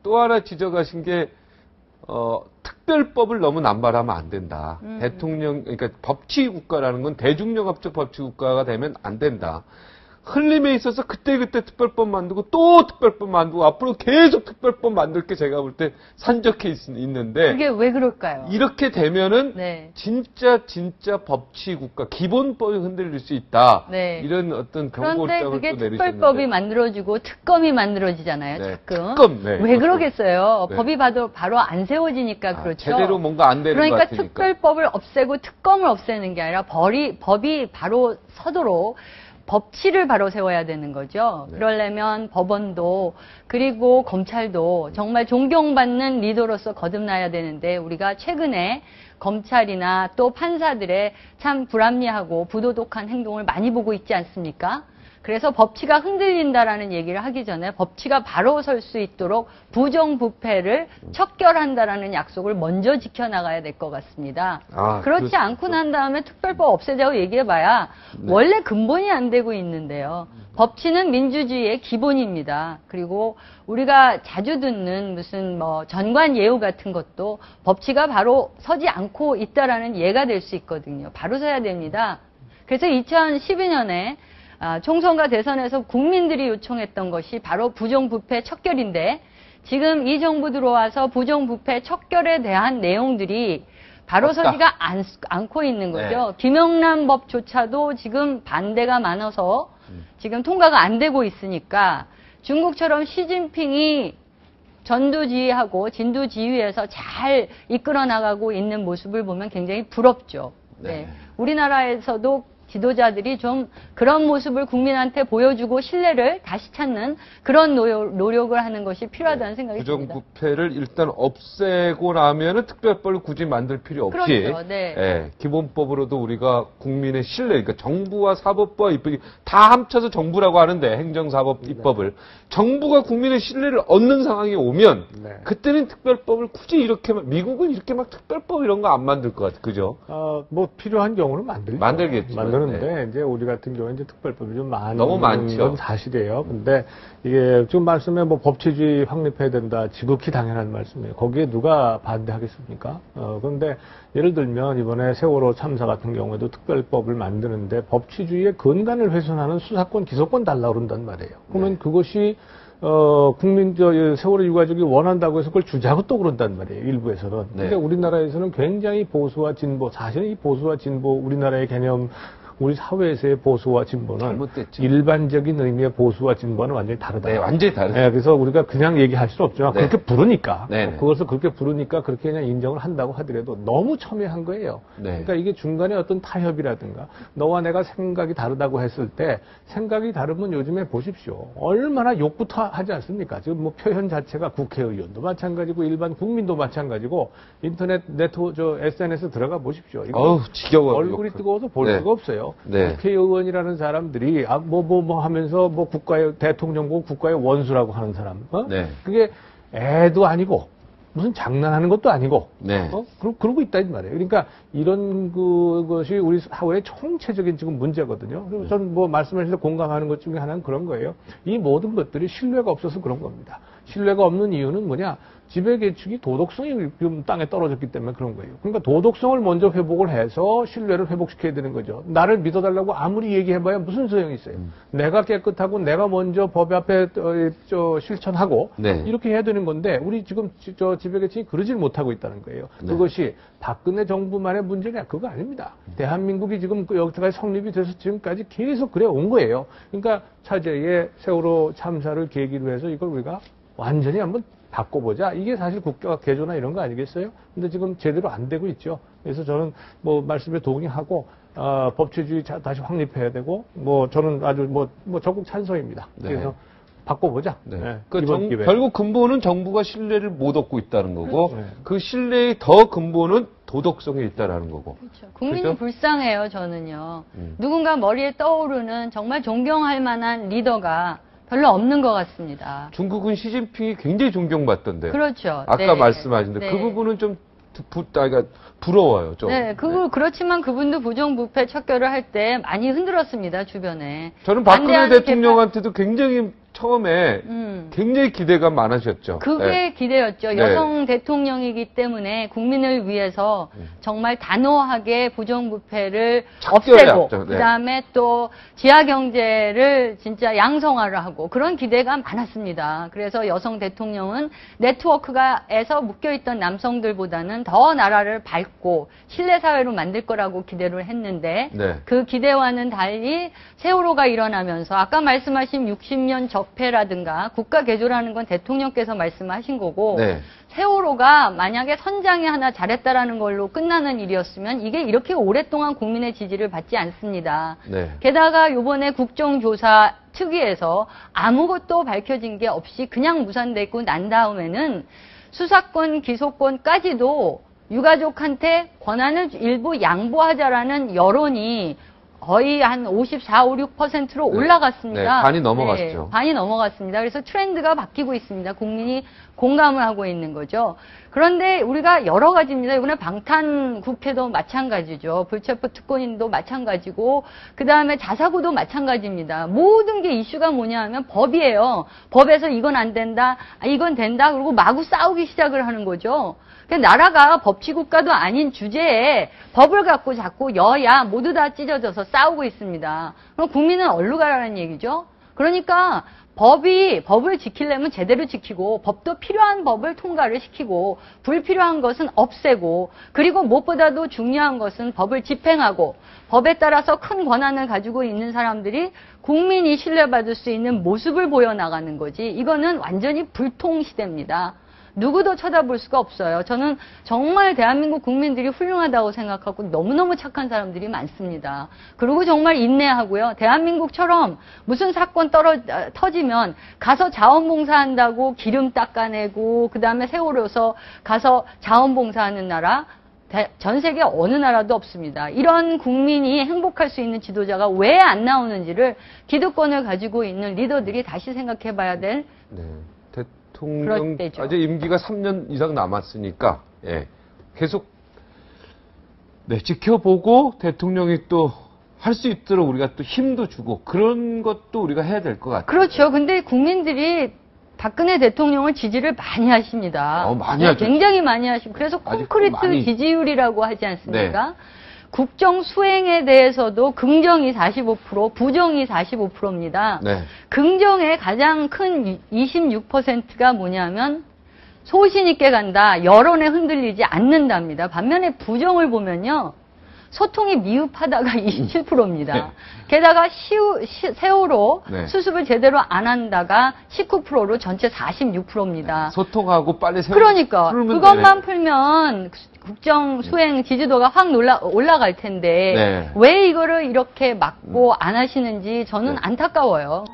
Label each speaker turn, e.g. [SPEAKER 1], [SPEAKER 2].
[SPEAKER 1] 또 하나 지적하신 게 특별법을 너무 남발하면 안 된다. 대통령, 그러니까 법치 국가라는 건 대중영합적 법치 국가가 되면 안 된다. 흘림에 있어서 그때그때 특별법 만들고 또 특별법 만들고 앞으로 계속 특별법 만들 게 제가 볼 때 산적해 있는데
[SPEAKER 2] 그게 왜 그럴까요?
[SPEAKER 1] 이렇게 되면은
[SPEAKER 2] 네.
[SPEAKER 1] 진짜 법치 국가 기본법이 흔들릴 수 있다.
[SPEAKER 2] 네.
[SPEAKER 1] 이런 어떤
[SPEAKER 2] 그런데
[SPEAKER 1] 경고장을
[SPEAKER 2] 그게
[SPEAKER 1] 또 내리셨는데
[SPEAKER 2] 특별법이 만들어지고 특검이 만들어지잖아요.
[SPEAKER 1] 네.
[SPEAKER 2] 가끔.
[SPEAKER 1] 특검, 네.
[SPEAKER 2] 왜
[SPEAKER 1] 그렇죠.
[SPEAKER 2] 그러겠어요?
[SPEAKER 1] 네.
[SPEAKER 2] 법이 바로 안 세워지니까 그렇죠.
[SPEAKER 1] 제대로 뭔가 안 되는 것
[SPEAKER 2] 그러니까
[SPEAKER 1] 같으니까.
[SPEAKER 2] 특별법을 없애고 특검을 없애는 게 아니라 법이 바로 서도록 법치를 바로 세워야 되는 거죠.
[SPEAKER 1] 네.
[SPEAKER 2] 그러려면 법원도 그리고 검찰도 정말 존경받는 리더로서 거듭나야 되는데 우리가 최근에 검찰이나 또 판사들의 참 불합리하고 부도덕한 행동을 많이 보고 있지 않습니까? 그래서 법치가 흔들린다라는 얘기를 하기 전에 법치가 바로 설 수 있도록 부정부패를 척결한다라는 약속을 먼저 지켜나가야 될 것 같습니다. 그렇지 않고 난 다음에 특별법 없애자고 얘기해봐야
[SPEAKER 1] 네.
[SPEAKER 2] 원래 근본이 안 되고 있는데요. 법치는 민주주의의 기본입니다. 그리고 우리가 자주 듣는 무슨 전관 예우 같은 것도 법치가 바로 서지 않고 있다라는 예가 될 수 있거든요. 바로 서야 됩니다. 그래서 2012년에 총선과 대선에서 국민들이 요청했던 것이 바로 부정부패 척결인데 지금 이 정부 들어와서 부정부패 척결에 대한 내용들이 바로
[SPEAKER 1] 없다.
[SPEAKER 2] 서지가 않고 있는 거죠. 네. 김영란 법조차도 지금 반대가 많아서 지금 통과가 안 되고 있으니까 중국처럼 시진핑이 전두지휘하고 진두지휘해서 잘 이끌어 나가고 있는 모습을 보면 굉장히 부럽죠. 네. 우리나라에서도 지도자들이 좀 그런 모습을 국민한테 보여주고 신뢰를 다시 찾는 그런 노력을 하는 것이 필요하다는 생각이 듭니다.
[SPEAKER 1] 부정부패를 일단 없애고 나면은 특별법을 굳이 만들 필요 없이
[SPEAKER 2] 그렇죠. 네.
[SPEAKER 1] 예, 기본법으로도 우리가 국민의 신뢰, 그러니까 정부와 사법부와 입법이 다 합쳐서 정부라고 하는데 행정사법 입법을 정부가 국민의 신뢰를 얻는 상황이 오면 그때는 특별법을 굳이 이렇게 미국은 이렇게 막 특별법 이런 거 안 만들 것 같아, 그죠?
[SPEAKER 3] 뭐 필요한 경우는 만들겠죠. 그런데 이제 우리 같은 경우에 이제 특별법이 좀
[SPEAKER 1] 너무 많죠.
[SPEAKER 3] 건 사실이에요. 근데 이게 지금 말씀에 뭐 법치주의 확립해야 된다, 지극히 당연한 말씀이에요. 거기에 누가 반대하겠습니까? 그런데 예를 들면 이번에 세월호 참사 같은 경우에도 특별법을 만드는데 법치주의의 근간을 훼손하는 수사권, 기소권 달라고 그런단 말이에요. 그러면 그것이 세월호 유가족이 원한다고 해서 그걸 주자고 또 그런단 말이에요, 일부에서는. 근데 우리나라에서는 굉장히 보수와 진보, 사실은 이 보수와 진보, 우리나라의 개념, 우리 사회에서의 보수와 진보는
[SPEAKER 1] 잘못됐죠.
[SPEAKER 3] 일반적인 의미의 보수와 진보는 완전히 다르다.
[SPEAKER 1] 네, 완전히 다르죠.
[SPEAKER 3] 네, 그래서 우리가 그냥 얘기할 수 없지만 그렇게 부르니까, 그것을 그렇게 부르니까 그렇게 그냥 인정을 한다고 하더라도 너무 첨예한 거예요. 그러니까 이게 중간에 어떤 타협이라든가 너와 내가 생각이 다르다고 했을 때 생각이 다르면 요즘에 보십시오. 얼마나 욕부터 하지 않습니까? 지금 뭐 표현 자체가 국회의원도 마찬가지고 일반 국민도 마찬가지고 인터넷 SNS 들어가 보십시오. 이거
[SPEAKER 1] 지겨워.
[SPEAKER 3] 얼굴이 뜨거워서 볼 수가 없어요. 국회의원이라는 사람들이 하면서 국가의 대통령고 국가의 원수라고 하는 사람, 그게 애도 아니고 무슨 장난하는 것도 아니고, 그러고 있다 이 말이에요. 그러니까 이런 것이 우리 사회의 총체적인 지금 문제거든요. 그래서 저는 말씀하신 데 공감하는 것 중에 하나는 그런 거예요. 이 모든 것들이 신뢰가 없어서 그런 겁니다. 신뢰가 없는 이유는 뭐냐? 지배계층이 도덕성이 지금 땅에 떨어졌기 때문에 그런 거예요. 그러니까 도덕성을 먼저 회복을 해서 신뢰를 회복시켜야 되는 거죠. 나를 믿어달라고 아무리 얘기해봐야 무슨 소용이 있어요. 내가 깨끗하고 내가 먼저 법 앞에 실천하고 이렇게 해야 되는 건데 우리 지금 지배계층이 그러질 못하고 있다는 거예요. 그것이 박근혜 정부만의 문제냐? 그거 아닙니다. 대한민국이 지금 여기까지 성립이 돼서 지금까지 계속 그래 온 거예요. 그러니까 차제의 세월호 참사를 계기로 해서 이걸 우리가 완전히 한번 바꿔보자. 이게 사실 국가 개조나 이런 거 아니겠어요? 근데 지금 제대로 안 되고 있죠. 그래서 저는 말씀에 동의하고, 법치주의 다시 확립해야 되고, 저는 아주 적극 찬성입니다. 그래서 바꿔보자.
[SPEAKER 1] 결국 근본은 정부가 신뢰를 못 얻고 있다는 거고, 그 신뢰의 더 근본은 도덕성에 있다라는 거고.
[SPEAKER 2] 그렇죠. 국민이 불쌍해요, 저는요. 누군가 머리에 떠오르는 정말 존경할 만한 리더가 별로 없는 것 같습니다.
[SPEAKER 1] 중국은 시진핑이 굉장히 존경받던데요.
[SPEAKER 2] 그렇죠.
[SPEAKER 1] 아까 말씀하신 그 부분은 좀 부러워요. 좀.
[SPEAKER 2] 그렇지만 그분도 부정부패 척결을 할 때 많이 흔들었습니다, 주변에.
[SPEAKER 1] 저는 박근혜 대통령한테도 굉장히 처음에 굉장히 기대가 많으셨죠.
[SPEAKER 2] 그게
[SPEAKER 1] 네.
[SPEAKER 2] 기대였죠.
[SPEAKER 1] 네.
[SPEAKER 2] 여성 대통령이기 때문에 국민을 위해서 정말 단호하게 부정부패를 없애고
[SPEAKER 1] 네.
[SPEAKER 2] 그다음에 또 지하 경제를 진짜 양성화를 하고 그런 기대가 많았습니다. 그래서 여성 대통령은 네트워크가에서 묶여있던 남성들보다는 더 나라를 밝고 신뢰사회로 만들 거라고 기대를 했는데
[SPEAKER 1] 네.
[SPEAKER 2] 그 기대와는 달리 세월호가 일어나면서 아까 말씀하신 60년 적폐라든가 국가 개조라는 건 대통령께서 말씀하신 거고
[SPEAKER 1] 네.
[SPEAKER 2] 세월호가 만약에 선장이 하나 잘했다라는 걸로 끝나는 일이었으면 이게 이렇게 오랫동안 국민의 지지를 받지 않습니다.
[SPEAKER 1] 네.
[SPEAKER 2] 게다가 이번에 국정조사 특위에서 아무것도 밝혀진 게 없이 그냥 무산되고 난 다음에는 수사권, 기소권까지도 유가족한테 권한을 일부 양보하자라는 여론이 거의 한 54, 56%로 올라갔습니다.
[SPEAKER 1] 네, 반이 넘어갔죠.
[SPEAKER 2] 네, 반이 넘어갔습니다. 그래서 트렌드가 바뀌고 있습니다. 국민이 공감을 하고 있는 거죠. 그런데 우리가 여러 가지입니다. 이번에 방탄국회도 마찬가지죠. 불체포 특권인도 마찬가지고 그 다음에 자사고도 마찬가지입니다. 모든 게 이슈가 뭐냐 하면 법이에요. 법에서 이건 안 된다, 이건 된다, 그리고 마구 싸우기 시작을 하는 거죠. 나라가 법치국가도 아닌 주제에 법을 갖고 자꾸 여야 모두 다 찢어져서 싸우고 있습니다. 그럼 국민은 어디로 가라는 얘기죠? 그러니까 법을 지키려면 제대로 지키고 법도 필요한 법을 통과를 시키고 불필요한 것은 없애고 그리고 무엇보다도 중요한 것은 법을 집행하고 법에 따라서 큰 권한을 가지고 있는 사람들이 국민이 신뢰받을 수 있는 모습을 보여나가는 거지. 이거는 완전히 불통시대입니다. 누구도 쳐다볼 수가 없어요. 저는 정말 대한민국 국민들이 훌륭하다고 생각하고 너무너무 착한 사람들이 많습니다. 그리고 정말 인내하고요. 대한민국처럼 무슨 사건 터지면 가서 자원봉사한다고 기름 닦아내고 그 다음에 세월호서 가서 자원봉사하는 나라 전 세계 어느 나라도 없습니다. 이런 국민이 행복할 수 있는 지도자가 왜 안 나오는지를 기득권을 가지고 있는 리더들이 다시 생각해 봐야 될
[SPEAKER 1] 네. 대통령 아직 임기가 3년 이상 남았으니까 예. 계속 네, 지켜보고 대통령이 또 할 수 있도록 우리가 또 힘도 주고 그런 것도 우리가 해야 될 것 같아요.
[SPEAKER 2] 그렇죠. 근데 국민들이 박근혜 대통령을 지지를 많이 하십니다.
[SPEAKER 1] 많이 하죠.
[SPEAKER 2] 굉장히 많이 하시고 그래서 콘크리트 지지율이라고 하지 않습니까? 네. 국정 수행에 대해서도 긍정이 45%, 부정이 45%입니다.
[SPEAKER 1] 네.
[SPEAKER 2] 긍정의 가장 큰 26%가 뭐냐면 소신 있게 간다, 여론에 흔들리지 않는답니다. 반면에 부정을 보면요. 소통이 미흡하다가 27%입니다.
[SPEAKER 1] 네.
[SPEAKER 2] 게다가 세월호
[SPEAKER 1] 네.
[SPEAKER 2] 수습을 제대로 안 한다가 19%로 전체 46%입니다.
[SPEAKER 1] 소통하고 빨리
[SPEAKER 2] 그러니까 그것만 풀면 국정 수행 지지도가 확 올라갈 텐데 왜 이거를 이렇게 막고 안 하시는지 저는 안타까워요.